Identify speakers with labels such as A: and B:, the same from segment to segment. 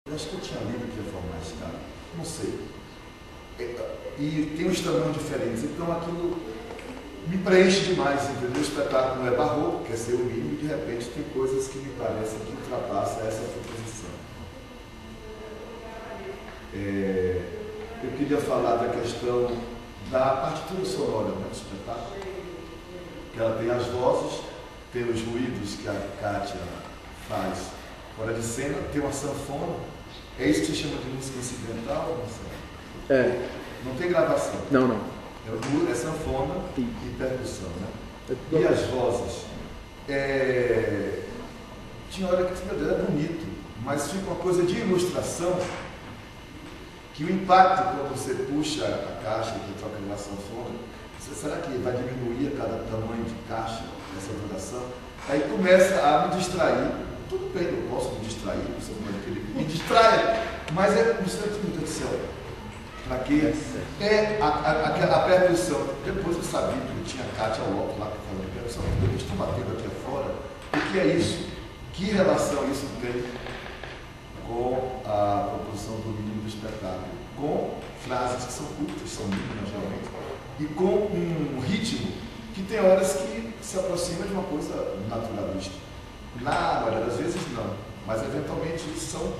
A: Eu acho que eu tinha lido que ia formar esse cara, não sei. E tem uns tamanhos diferentes, então aquilo me preenche demais, entendeu? O espetáculo é barroco, quer ser o mínimo, e de repente tem coisas que me parecem que ultrapassam essa proposição. Eu queria falar da questão da partitura sonora do espetáculo, que ela tem as vozes, tem os ruídos que a Kátia faz fora de cena, tem uma sanfona. É isso que se chama de música incidental? Não sei. Não tem gravação.
B: Não.
A: É sanfona e percussão, né? E as vozes. Tinha hora que, meu Deus, é bonito, mas fica uma coisa de ilustração que o impacto quando você puxa a caixa que troca na sanfona, será que vai diminuir a cada tamanho de caixa essa duração? Aí começa a me distrair. Tudo bem, eu posso me distrair, você pode querer que me distraia, mas meu Deus do céu, para quê? A percussão. Depois eu sabia que eu tinha a Kátia Lopes lá falando de percussão, eu estou batendo aqui afora. O que é isso? Que relação isso tem com a proposição do mínimo do espetáculo? Com frases que são curtas, são mínimas realmente, e com um ritmo que tem horas que se aproxima de uma coisa naturalista. Na maioria das vezes não, mas eventualmente são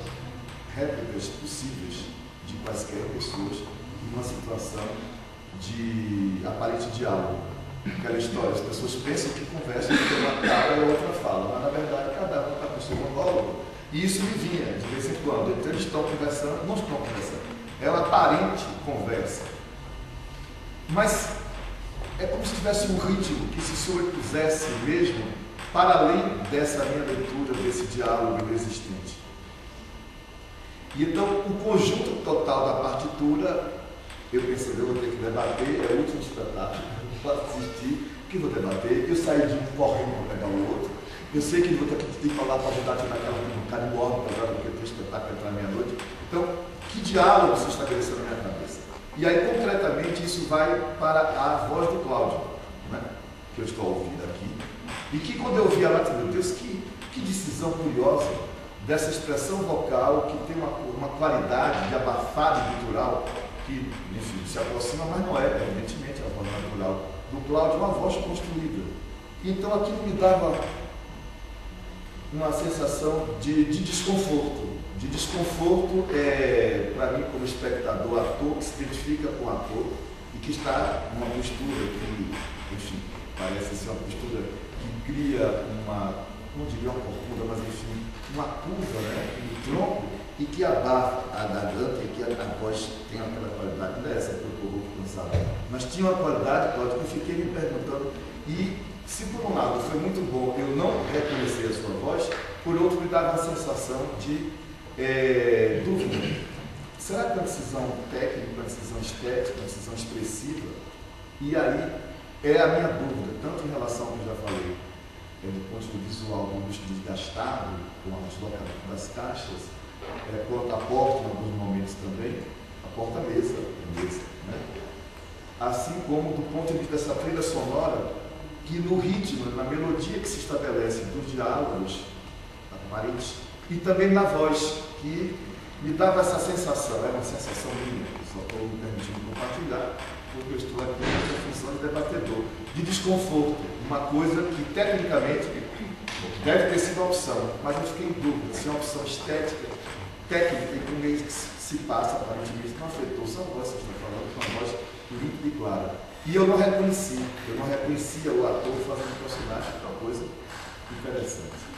A: réplicas possíveis de quaisquer pessoas em uma situação de aparente diálogo. Aquela história, as pessoas pensam que conversam, que uma cara e a outra fala, mas na verdade cada um está com o seu monólogo. E isso me vinha de vez em quando. Então eles estão conversando, não estão conversando. É uma aparente conversa. Mas é como se tivesse um ritmo que se sobrepusesse mesmo para além dessa minha leitura, desse diálogo existente. E então, o conjunto total da partitura, eu pensei, eu vou ter que debater, é o último espetáculo, eu vou assistir, que vou debater, eu saí de um correndo para pegar o outro, eu sei que vou ter que falar para ajudar a tirar aquela cara de morte, porque tem espetáculo entrar meia-noite. Então, que diálogo se estabeleceu na minha cabeça? E aí, concretamente, isso vai para a voz do Cláudio, né? Que eu estou ouvindo aqui. E que quando eu ouvi ela, meu Deus, que decisão curiosa dessa expressão vocal que tem uma qualidade de abafado gutural que, enfim, se aproxima, mas não é, evidentemente, a voz natural do Cláudio, uma voz construída. Então aquilo me dava uma sensação de desconforto. De desconforto, para mim, como espectador, ator que se identifica com o ator e que está numa postura que, enfim, parece ser uma postura que cria não diria uma corcunda, mas enfim, uma curva, né, no tronco e que abafa a garganta e que a voz tem aquela qualidade, não é essa que eu vou pensar, mas tinha uma qualidade, Cláudio, que eu fiquei me perguntando, e se por um lado foi muito bom eu não reconhecer a sua voz, por outro me dava uma sensação de dúvida. Será que é uma decisão técnica, uma decisão estética, uma decisão expressiva? E aí é a minha dúvida, tanto em relação ao que eu já falei, do ponto de vista visual, do uso desgastado, com a deslocamento das caixas, quanto à porta, em alguns momentos também, a porta-mesa, né? Assim como do ponto de vista dessa trilha sonora, que no ritmo, na melodia que se estabelece dos diálogos aparentes, e também na voz, que me dava essa sensação, uma sensação minha, que só estou me permitindo compartilhar, porque eu estou aqui nessa função de debatedor, de desconforto, uma coisa que tecnicamente deve ter sido a opção, mas eu fiquei em dúvida se é uma opção estética, técnica e com meio que se passa aparentemente não afetou, são vozes que estão falando com uma voz limpa e clara. E eu não reconhecia o ator fazendo o personagem, que é uma coisa interessante.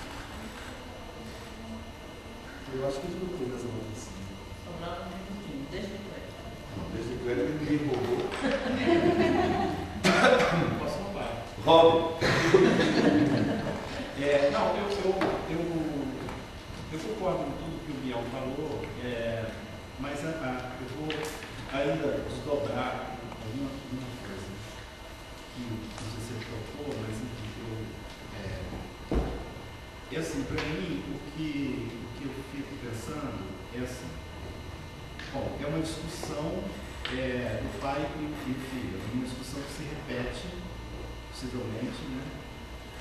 A: Eu acho que eu não tenho essa notícia.
C: Sobrava um pouquinho, desde o Cléber.
A: Desde o Cléber ninguém roubou.
D: Posso roubar?
A: Roube.
D: Eu concordo com tudo que o Biel falou, mas eu vou ainda desdobrar alguma coisa que não sei se ele tocou, mas enfim, assim, para mim, o que eu fico pensando é assim, bom, é uma discussão do pai e do filho, uma discussão que se repete, possivelmente, né?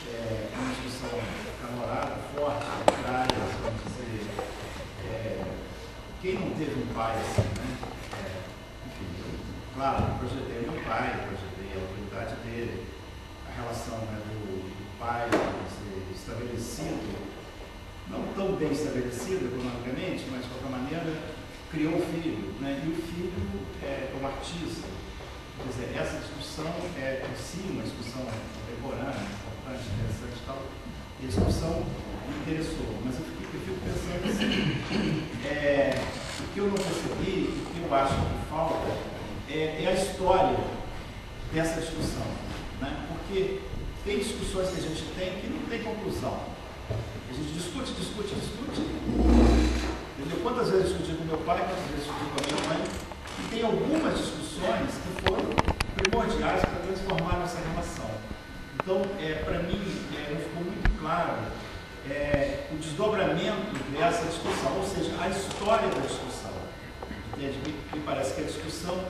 D: É uma discussão acalorada, forte, contrária, vamos dizer, quem não teve um pai assim, né? Enfim, claro, eu projetei meu pai, projetei a autoridade dele, a relação, né, do pai ser estabelecido, não tão bem estabelecido economicamente, mas de qualquer maneira criou um filho, né? E o filho é um artista. Quer dizer, essa discussão é em si uma discussão contemporânea, importante, interessante e tal. E a discussão me interessou, mas eu fico pensando assim, o que eu não percebi, o que eu acho que falta é a história dessa discussão, né? Porque tem discussões que a gente tem que não tem conclusão. A gente discute. Entendeu? Quantas vezes eu discuti com meu pai, quantas vezes eu discuti com a minha mãe, e tem algumas discussões que foram primordiais para transformar nossa relação. Então, para mim, ficou muito claro o desdobramento dessa discussão, ou seja, a história da discussão. Me parece que a discussão,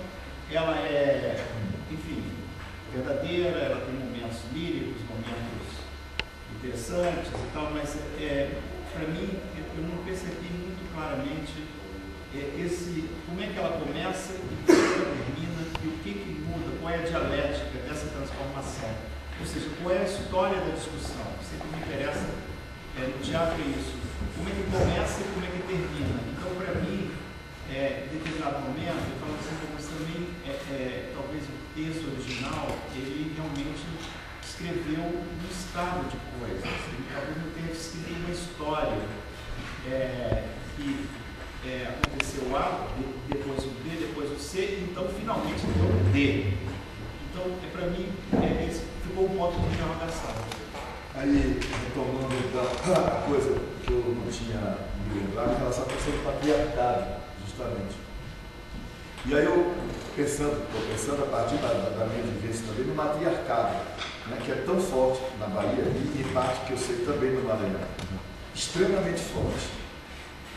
D: ela é, enfim, verdadeira, ela tem momentos líricos, momentos interessantes e tal, mas para mim, eu não percebi muito claramente como é que ela começa e como ela termina, e o que muda, qual é a dialética dessa transformação. Ou seja, qual é a história da discussão. Sempre me interessa no teatro isso. Como é que começa e como é que termina. Então, para mim, em determinado momento, eu falo assim, mas também, talvez o texto original, ele realmente escreveu um estado de coisas. Ele talvez não tenha escrito uma história que aconteceu o A, depois o B, depois o C, então finalmente deu o D. Então, para mim, esse ficou um ponto de interrogação.
A: Aí, retomando então a coisa que eu não tinha me lembrado em relação à questão do patriarcado, justamente. E aí eu, estou pensando a partir da minha vivência também no matriarcado, né, que é tão forte na Bahia e em parte que eu sei também no Maranhão. Extremamente forte.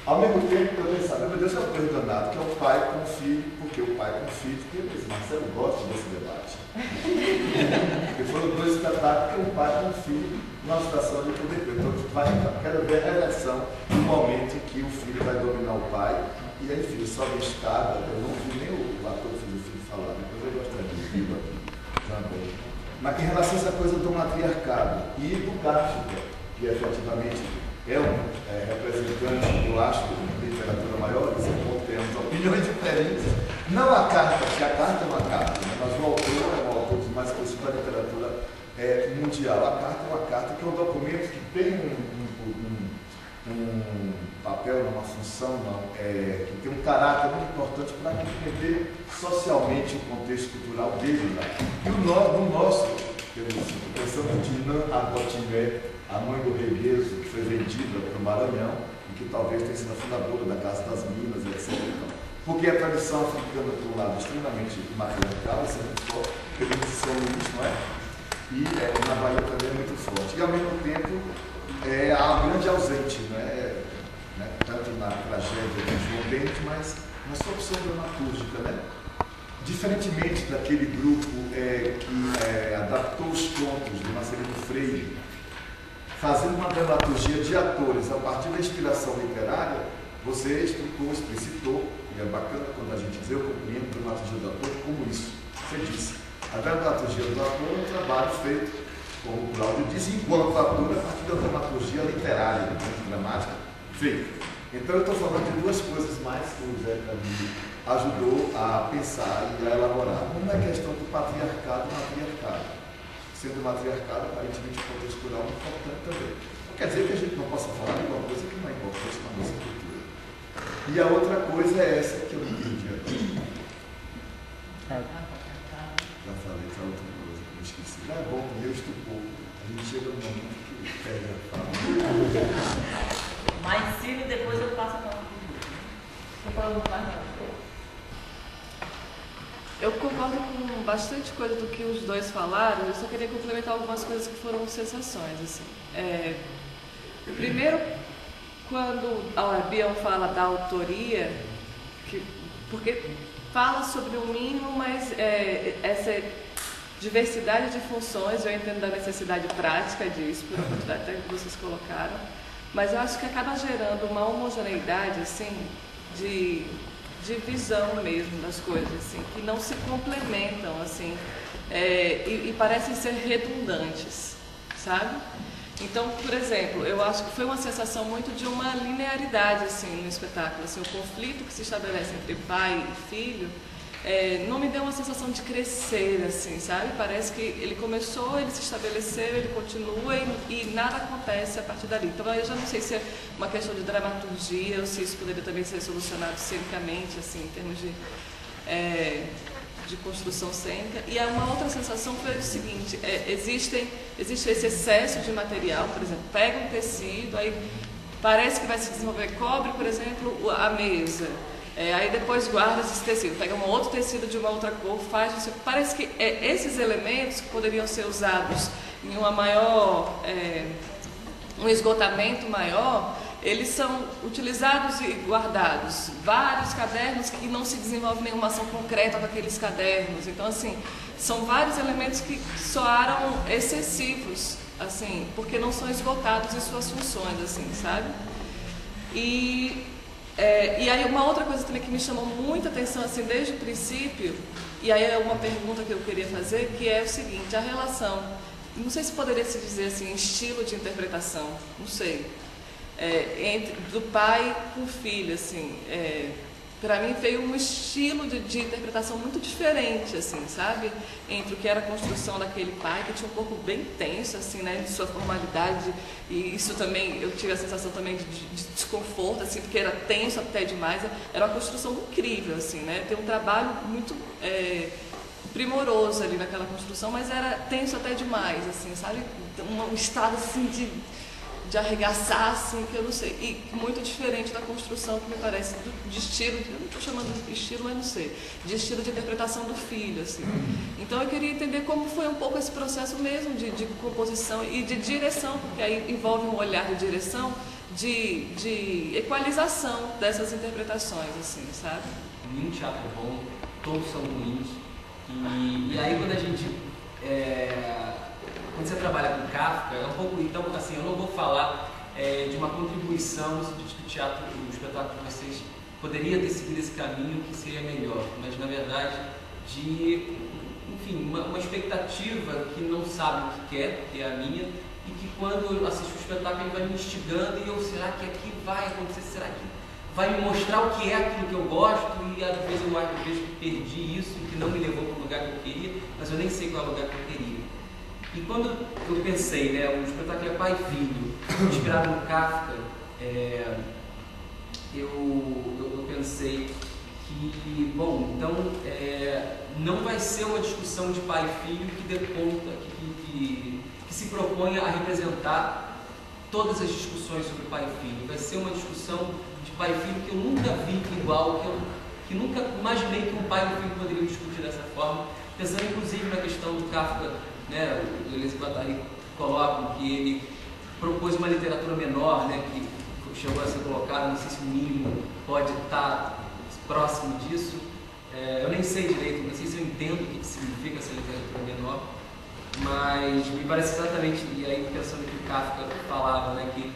A: Ao mesmo tempo, eu pensava, meu Deus, é uma coisa danada, que é o pai com o filho, porque o pai com o filho, porque eu pensei, Marcelo gosta desse debate. Porque foram dois espetáculos que é um pai com o filho numa situação de poder. Então, quero ver a relação do momento em que o filho vai dominar o pai, e aí, filho, sobe a escada, eu não vi nem o ator que fez o filho falar, depois eu gostaria de ouvir também. Mas em relação a essa coisa do matriarcado e do Kafka, que efetivamente é um representante, eu acho, de literatura maior, temos opiniões diferentes. Não a carta, porque a carta é uma carta, né? Mas o autor é um autor de mais conhecido da literatura mundial. A carta é uma carta que é um documento que tem um papel, uma função, que tem um caráter muito importante para compreender socialmente o contexto cultural dele lá. E no nosso, pensando de Nan Agotimé, a mãe do Regueso, que foi vendida para o Maranhão, e que talvez tenha sido a fundadora da Casa das Minas, etc. Porque a tradição africana, por um lado, é extremamente matriarcal, isso é muito forte, pelo São Luís, não é? E na Bahia também é muito forte. E, ao mesmo tempo, há um grande ausente, né? Tanto na tragédia de João Bento, mas na sua opção dramatúrgica, né? Diferentemente daquele grupo que adaptou os contos de Marcelino Freire, fazendo uma dramaturgia de atores a partir da inspiração literária, você explicitou, e é bacana quando a gente diz, eu compreendo a dramaturgia do ator como isso. Você disse, a dramaturgia do ator é um trabalho feito, como o Cláudio disse, enquanto ator, a partir da dramaturgia literária, dramática, feita. Então eu estou falando de duas coisas mais que o Zé Camilo ajudou a pensar e a elaborar. Uma é a questão do patriarcado e matriarcado. Sendo matriarcado, aparentemente, um contexto cultural muito importante também. Não quer dizer que a gente não possa falar de uma coisa que não é importante na nossa cultura. E a outra coisa é essa que eu não entendi agora. Já falei essa outra coisa que eu esqueci. É bom, eu estupor. A gente chega no momento que pega a fala.
C: Mas Cílio, depois eu passo a palavra para o grupo. Estou falando mais nada.
B: Eu concordo com bastante coisa do que os dois falaram, eu só queria complementar algumas coisas que foram sensações. Assim. Primeiro, quando a Biel fala da autoria, porque fala sobre o mínimo, mas essa diversidade de funções, eu entendo da necessidade prática disso, por até que vocês colocaram, mas eu acho que acaba gerando uma homogeneidade, assim, de visão mesmo das coisas, assim, que não se complementam, assim, e parecem ser redundantes, sabe? Então, por exemplo, eu acho que foi uma sensação muito de uma linearidade, assim, no espetáculo, assim, o conflito que se estabelece entre pai e filho não me deu uma sensação de crescer, assim, sabe? Parece que ele começou, ele se estabeleceu, ele continua e nada acontece a partir dali. Então, eu já não sei se é uma questão de dramaturgia ou se isso poderia também ser solucionado cenicamente, assim, em termos de construção cênica. E uma outra sensação foi o seguinte, existe esse excesso de material, por exemplo, pega um tecido, aí parece que vai se desenvolver, cobre, por exemplo, a mesa. Aí depois guarda esse tecido, pega um outro tecido de uma outra cor, faz... Parece que esses elementos que poderiam ser usados em uma maior... um esgotamento maior, eles são utilizados e guardados. Vários cadernos que não se desenvolve nenhuma ação concreta com aqueles cadernos. Então, assim, são vários elementos que soaram excessivos, assim, porque não são esgotados em suas funções, assim, sabe? E aí uma outra coisa também que me chamou muita atenção, assim, desde o princípio, e aí é uma pergunta que eu queria fazer, que é o seguinte, a relação, não sei se poderia se dizer assim, estilo de interpretação, não sei, do pai com o filho, assim, para mim veio um estilo de interpretação muito diferente, assim, sabe? Entre o que era a construção daquele pai, que tinha um corpo bem tenso, assim, né? De sua formalidade, e isso também, eu tive a sensação também de desconforto, assim, porque era tenso até demais. Era uma construção incrível, assim, né? Tem um trabalho muito primoroso ali naquela construção, mas era tenso até demais, assim, sabe? Um estado, assim, de arregaçar, assim, que eu não sei, e muito diferente da construção que me parece de estilo, eu não estou chamando de estilo, mas não sei, de estilo de interpretação do filho, assim. Então eu queria entender como foi um pouco esse processo mesmo de composição e de direção, porque aí envolve um olhar de direção, de equalização dessas interpretações, assim, sabe?
E: Nenhum teatro é bom, todos são ruins, e aí quando a gente... Quando você trabalha com Kafka, é um pouco, então, assim, eu não vou falar de uma contribuição no sentido de que o teatro, o espetáculo de vocês poderia ter seguido esse caminho que seria melhor, mas, na verdade, enfim, uma expectativa que não sabe o que quer, que é a minha, e que quando eu assisto o espetáculo ele vai me instigando e eu, será que aqui vai acontecer, será que vai me mostrar o que é aquilo que eu gosto, e às vezes eu vejo que perdi isso, que não me levou para o lugar que eu queria, mas eu nem sei qual é o lugar que eu queria. E quando eu pensei, né, o espetáculo é pai e filho, inspirado no Kafka, eu pensei que, bom, então não vai ser uma discussão de pai e filho que dê conta, que se propõe a representar todas as discussões sobre pai e filho. Vai ser uma discussão de pai e filho que eu nunca vi igual, que nunca imaginei que um pai e um filho poderiam discutir dessa forma, pensando inclusive na questão do Kafka, né, o Deleuze e Guattari colocam que ele propôs uma literatura menor, né, que chegou a ser colocado, não sei se o mínimo pode estar próximo disso, eu nem sei direito, não sei se eu entendo o que significa essa literatura menor, mas me parece exatamente, e aí pensando que o Kafka falava, né, que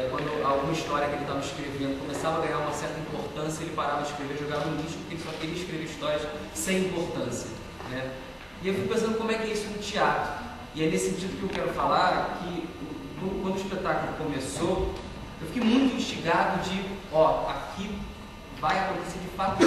E: quando alguma história que ele estava escrevendo começava a ganhar uma certa importância, ele parava de escrever, jogava no lixo, porque ele só queria escrever histórias sem importância, né? E eu fico pensando como é que é isso no teatro. E é nesse sentido que eu quero falar que quando o espetáculo começou, eu fiquei muito instigado de, aqui vai acontecer de fato